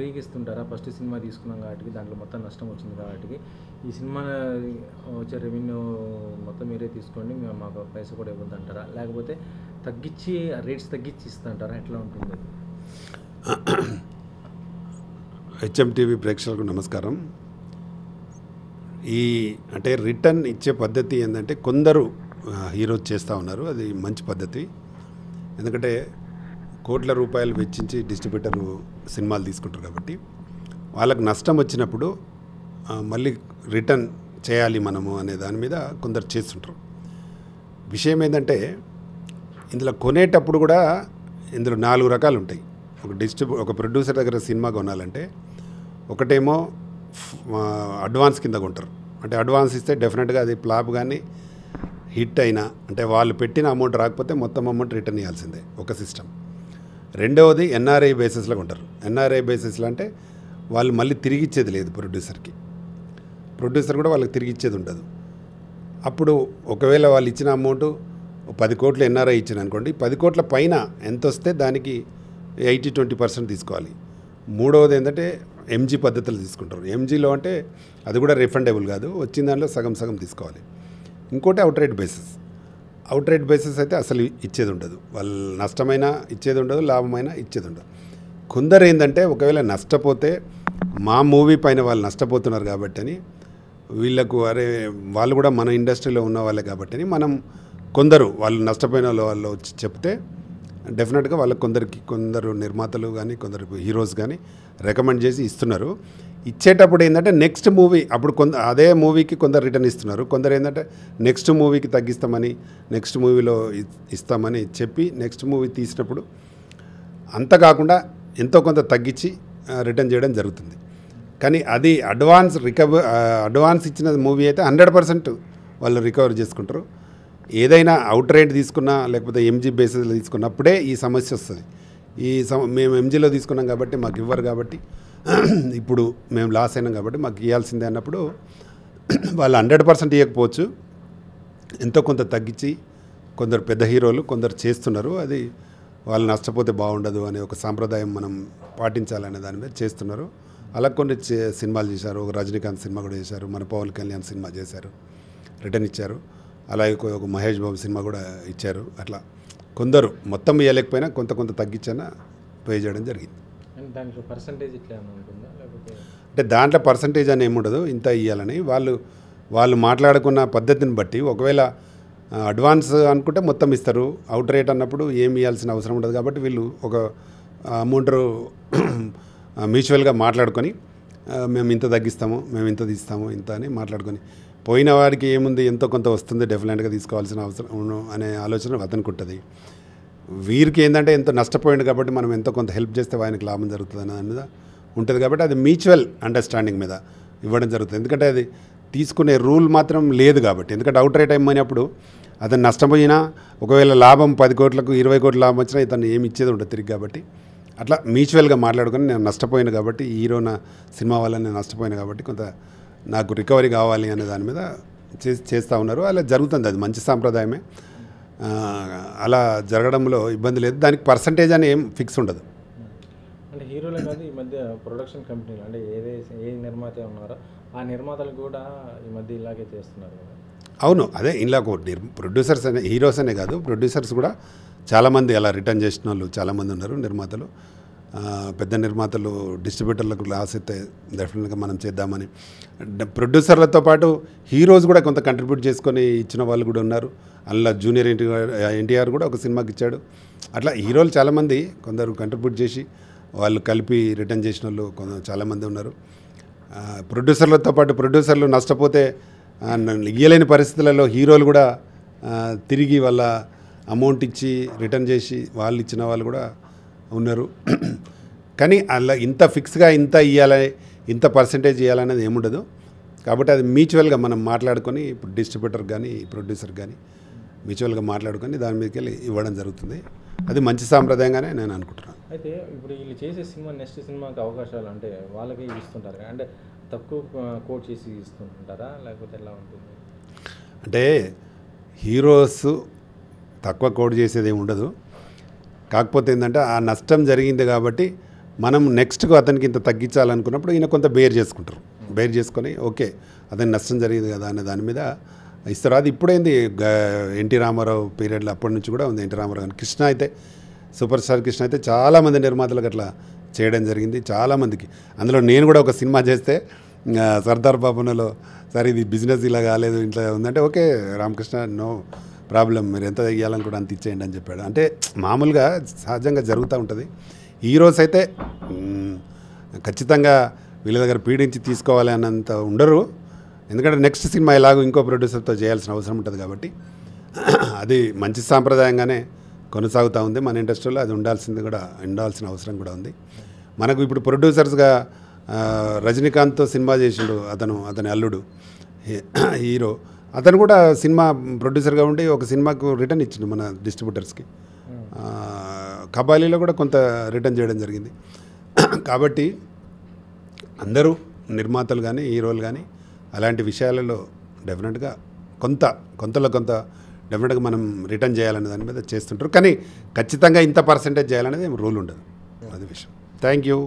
ఫ్రీగా ఇస్తుంటారా? First cinema తీసుకున్నాం కాబట్టి దాంట్లో మొత్తం నష్టం వచ్చింది కాబట్టి ఈ సినిమా వచ్చే రెవెన్యూ మొత్తం మీరే తీసుకోండి, మేము మాకు పైసా కూడా ఇవ్వద్దు అంటారా? లేకపోతే తగ్గించి రేట్స్ తగ్గించి ఇస్తుంటారా? ఎట్లా ఉంటుంది? హెచ్ఎంటీవీ ప్రేక్షకులకు నమస్కారం. అంటే రిటర్న్ ఇచ్చే పద్ధతి ఏంటంటే కొందరు హీరోస్ చేస్తూ ఉన్నారు. అది మంచి పద్ధతి. ఎందుకంటే కోట్ల రూపాయలు వెచ్చించి డిస్ట్రిబ్యూటర్ సినిమాలు తీసుకుంటారు కాబట్టి వాళ్ళకు నష్టం వచ్చినప్పుడు మళ్ళీ రిటర్న్ చేయాలి మనము అనే దాని మీద కొందరు చేస్తుంటారు. విషయం ఏంటంటే ఇందులో కొనేటప్పుడు కూడా ఇందులో 4 రకాలు ఉంటాయి. ఒక ప్రొడ్యూసర్ దగ్గర సినిమా కొనాలంటే ఒకటేమో అడ్వాన్స్ కింద కొంటారు. అంటే అడ్వాన్స్ ఇస్తే డెఫినెట్గా అది ఫ్లాప్ కానీ హిట్ అయినా అంటే వాళ్ళు పెట్టిన అమౌంట్ రాకపోతే మొత్తం అమౌంట్ రిటర్న్ ఇవ్వాల్సిందే, ఒక సిస్టమ్. రెండవది ఎన్ఆర్ఐ బేసిస్లో కొంటారు. ఎన్ఆర్ఐ బేసిస్లో అంటే వాళ్ళు మళ్ళీ తిరిగి ఇచ్చేది లేదు ప్రొడ్యూసర్ కూడా వాళ్ళకి తిరిగి ఇచ్చేది ఉండదు. అప్పుడు ఒకవేళ వాళ్ళు ఇచ్చిన అమౌంట్ 10 కోట్లు ఎన్ఆర్ఐ ఇచ్చిన అనుకోండి, 10 కోట్ల పైన ఎంత వస్తే దానికి 80-20% తీసుకోవాలి. మూడవది ఏంటంటే ఎంజీ పద్ధతులు తీసుకుంటారు. ఎంజీలో అంటే అది కూడా రిఫండబుల్ కాదు, వచ్చిన దాంట్లో సగం సగం తీసుకోవాలి. ఇంకోటి అవుట్రేట్ బేసిస్ అయితే అసలు ఇచ్చేది ఉండదు. వాళ్ళు నష్టమైనా ఇచ్చేది ఉండదు, లాభమైనా ఇచ్చేది ఉండదు. కొందరు ఏంటంటే ఒకవేళ నష్టపోతే మా మూవీ పైన వాళ్ళు నష్టపోతున్నారు కాబట్టి అని వీళ్ళకు వాళ్ళు కూడా మన ఇండస్ట్రీలో ఉన్న వాళ్ళే కాబట్టి అని మనం కొందరు వాళ్ళు నష్టపోయిన వాళ్ళు వచ్చి చెప్తే డెఫినెట్గా వాళ్ళకి కొందరు నిర్మాతలు కానీ కొందరు హీరోస్ కానీ రికమెండ్ చేసి ఇస్తున్నారు. ఇచ్చేటప్పుడు ఏంటంటే నెక్స్ట్ మూవీ అప్పుడు అదే మూవీకి కొందరు రిటర్న్ ఇస్తున్నారు. కొందరు ఏంటంటే నెక్స్ట్ మూవీకి తగ్గిస్తామని నెక్స్ట్ మూవీలో ఇస్తామని చెప్పి నెక్స్ట్ మూవీ తీసినప్పుడు అంత కాకుండా ఎంతో కొంత తగ్గించి రిటర్న్ చేయడం జరుగుతుంది. కానీ అది అడ్వాన్స్ ఇచ్చిన మూవీ అయితే 100% వాళ్ళు రికవర్ చేసుకుంటారు. ఏదైనా అవుట్ రేట్ తీసుకున్నా లేకపోతే ఎంజీ బేసిస్లో తీసుకున్నప్పుడే ఈ సమస్య వస్తుంది. మేము ఎంజీలో తీసుకున్నాం కాబట్టి మాకు ఇవ్వరు, కాబట్టి ఇప్పుడు మేము లాస్ అయినాం కాబట్టి మాకు ఇవ్వాల్సిందే అన్నప్పుడు వాళ్ళు 100% ఇవ్వకపోవచ్చు, ఎంతో కొంత తగ్గించి కొందరు పెద్ద హీరోలు కొందరు చేస్తున్నారు. అది వాళ్ళు నష్టపోతే బాగుండదు అనే ఒక సాంప్రదాయం మనం పాటించాలనే దాని మీద చేస్తున్నారు. అలా కొన్ని సినిమాలు చేశారు. ఒక రజనీకాంత్ సినిమా కూడా చేశారు, మన పవన్ కళ్యాణ్ సినిమా చేశారు, రిటర్న్ ఇచ్చారు. అలాగే ఒక మహేష్ బాబు సినిమా కూడా ఇచ్చారు. అట్లా కొందరు మొత్తం ఇవ్వలేకపోయినా కొంత తగ్గించైనా పే చేయడం జరిగింది. దాంట్లో పర్సంటేజ్ ఇట్లా ఉంటుందా? లేకపోతే అంటే దాంట్లో పర్సంటేజ్ అని ఏముండదు, ఇంత ఇవ్వాలని వాళ్ళు మాట్లాడుకున్న పద్ధతిని బట్టి ఒకవేళ అడ్వాన్స్ అనుకుంటే మొత్తం ఇస్తారు. అవుట్ రేట్ అన్నప్పుడు ఏమి ఇవ్వాల్సిన అవసరం ఉండదు. కాబట్టి వీళ్ళు ఒక అమౌంట్ మ్యూచువల్గా మాట్లాడుకొని మేము ఇంత తగ్గిస్తాము, మేము ఇంత తీస్తాము, ఇంత అని మాట్లాడుకొని పోయిన వాడికి ఏముంది ఎంతో కొంత వస్తుంది, డెఫినెట్గా తీసుకోవాల్సిన అవసరం అనే ఆలోచన అతనికి ఉంటుంది. వీరికి ఏంటంటే ఎంతో నష్టపోయింది కాబట్టి మనం ఎంతో కొంత హెల్ప్ చేస్తే ఆయనకు లాభం జరుగుతుంది అనే దాని మీద ఉంటుంది. కాబట్టి అది మ్యూచువల్ అండర్స్టాండింగ్ మీద ఇవ్వడం జరుగుతుంది. ఎందుకంటే అది తీసుకునే రూల్ మాత్రం లేదు కాబట్టి. ఎందుకంటే అవుట్ రేట్ అయినప్పుడు అతను నష్టపోయినా ఒకవేళ లాభం 10 కోట్లకు 20 కోట్ల లాభం వచ్చినా ఇతను ఏమి ఇచ్చేది ఉంటుంది తిరిగి. కాబట్టి అట్లా మ్యూచువల్గా మాట్లాడుకొని నేను నష్టపోయాను కాబట్టి హీరోన సినిమా వల్ల నేను నష్టపోయాను కాబట్టి కొంత నాకు రికవరీ కావాలి అనే దాని మీద చేస్తూ ఉన్నారు. అలా జరుగుతుంది, అది మంచి సాంప్రదాయమే. అలా జరగడంలో ఇబ్బంది లేదు. దానికి పర్సంటేజ్ అని ఏం ఫిక్స్ ఉండదు. అంటే హీరోలే కాదు, ఈ మధ్య ప్రొడక్షన్ కంపెనీలు అంటే ఏ నిర్మాత ఉన్నారో ఆ నిర్మాతలు కూడా ఈ మధ్య ఇలాగే చేస్తున్నారు కదా. అవును, అదే ఇలా ప్రొడ్యూసర్స్ అనే హీరోస్ అనే కాదు, ప్రొడ్యూసర్స్ కూడా చాలామంది అలా రిటర్న్ చేసిన వాళ్ళు చాలామంది ఉన్నారు. నిర్మాతలు, పెద్ద నిర్మాతలు డిస్ట్రిబ్యూటర్లకు లాస్ అయితే డెఫినెట్గా మనం చేద్దామని ప్రొడ్యూసర్లతో పాటు హీరోస్ కూడా కొంత కంట్రిబ్యూట్ చేసుకొని ఇచ్చిన వాళ్ళు కూడా ఉన్నారు. అలా జూనియర్ ఎన్టీఆర్ కూడా ఒక సినిమాకి ఇచ్చాడు. అట్లా హీరోలు చాలామంది కొందరు కంట్రిబ్యూట్ చేసి వాళ్ళు కలిపి రిటర్న్ చేసిన వాళ్ళు చాలామంది ఉన్నారు. ప్రొడ్యూసర్లతో పాటు ప్రొడ్యూసర్లు నష్టపోతే ఇయ్యలేని పరిస్థితులలో హీరోలు కూడా తిరిగి వాళ్ళ అమౌంట్ ఇచ్చి రిటర్న్ చేసి వాళ్ళు ఇచ్చిన వాళ్ళు కూడా ఉన్నారు. కానీ అలా ఇంత ఫిక్స్గా ఇంత ఇవ్వాలి, ఇంత పర్సంటేజ్ ఇవ్వాలనేది ఏముండదు. కాబట్టి అది మ్యూచువల్గా మనం మాట్లాడుకొని ఇప్పుడు డిస్ట్రిబ్యూటర్ కానీ ప్రొడ్యూసర్ కానీ మ్యూచువల్గా మాట్లాడుకొని దాని మీదకి వెళ్ళి ఇవ్వడం జరుగుతుంది. అది మంచి సాంప్రదాయంగానే నేను అనుకుంటున్నాను. అయితే ఇప్పుడు వీళ్ళు చేసే సినిమా నెక్స్ట్ సినిమాకి అవకాశాలు అంటే వాళ్ళకి ఇస్తుంటారు అంటే తక్కువ కోట్ చేసి ఇస్తుంటారా లేకపోతే ఎలా ఉంటుంది? అంటే హీరోస్ తక్కువ కోట్ చేసేది ఏమి ఉండదు. కాకపోతే ఏంటంటే ఆ నష్టం జరిగింది కాబట్టి మనం నెక్స్ట్కు అతనికి ఇంత తగ్గించాలనుకున్నప్పుడు ఈయన కొంత బేర్ చేసుకుంటారు. బేర్ చేసుకొని ఓకే అతనికి నష్టం జరిగింది కదా అనే దాని మీద ఇస్తారు. అది ఇప్పుడైంది ఎన్టీ రామారావు పీరియడ్లో అప్పటి నుంచి కూడా ఉంది. ఎన్టీ రామారావు కానీ కృష్ణ అయితే సూపర్ స్టార్ కృష్ణ అయితే చాలామంది నిర్మాతలకు అట్లా చేయడం జరిగింది చాలామందికి. అందులో నేను కూడా ఒక సినిమా చేస్తే సర్దార్ బాబునలో సరే ఇది బిజినెస్ ఇలా కాలేదు ఇంట్లో ఉందంటే ఓకే రామకృష్ణ నో ప్రాబ్లం మీరు ఎంత ఇవ్వాలని కూడా అంత ఇచ్చేయండి అని చెప్పాడు. అంటే మామూలుగా సహజంగా జరుగుతూ ఉంటుంది. హీరోస్ అయితే ఖచ్చితంగా వీళ్ళ దగ్గర పీడించి తీసుకోవాలి అన్నంత ఉండరు. ఎందుకంటే నెక్స్ట్ సినిమా ఎలాగో ఇంకో ప్రొడ్యూసర్తో చేయాల్సిన అవసరం ఉంటుంది కాబట్టి అది మంచి సాంప్రదాయంగానే కొనసాగుతూ ఉంది మన ఇండస్ట్రీలో. అది ఉండాల్సిన అవసరం కూడా ఉంది. మనకు ఇప్పుడు ప్రొడ్యూసర్స్గా రజనీకాంత్తో సినిమా చేసిండు అతని అల్లుడు హీరో. అతను కూడా సినిమా ప్రొడ్యూసర్గా ఉండి ఒక సినిమాకు రిటర్న్ ఇచ్చిండు మన డిస్ట్రిబ్యూటర్స్కి. కబాలీలో కూడా కొంత రిటర్న్ చేయడం జరిగింది. కాబట్టి అందరూ నిర్మాతలు కానీ హీరోలు కానీ అలాంటి విషయాలలో డెఫినెట్గా కొంతలో కొంత డెఫినెట్గా మనం రిటర్న్ చేయాలనే దాని మీద చేస్తుంటారు. కానీ ఖచ్చితంగా ఇంత పర్సెంటేజ్ చేయాలనేది రూల్ ఉండదు. అది విషయం. Thank you.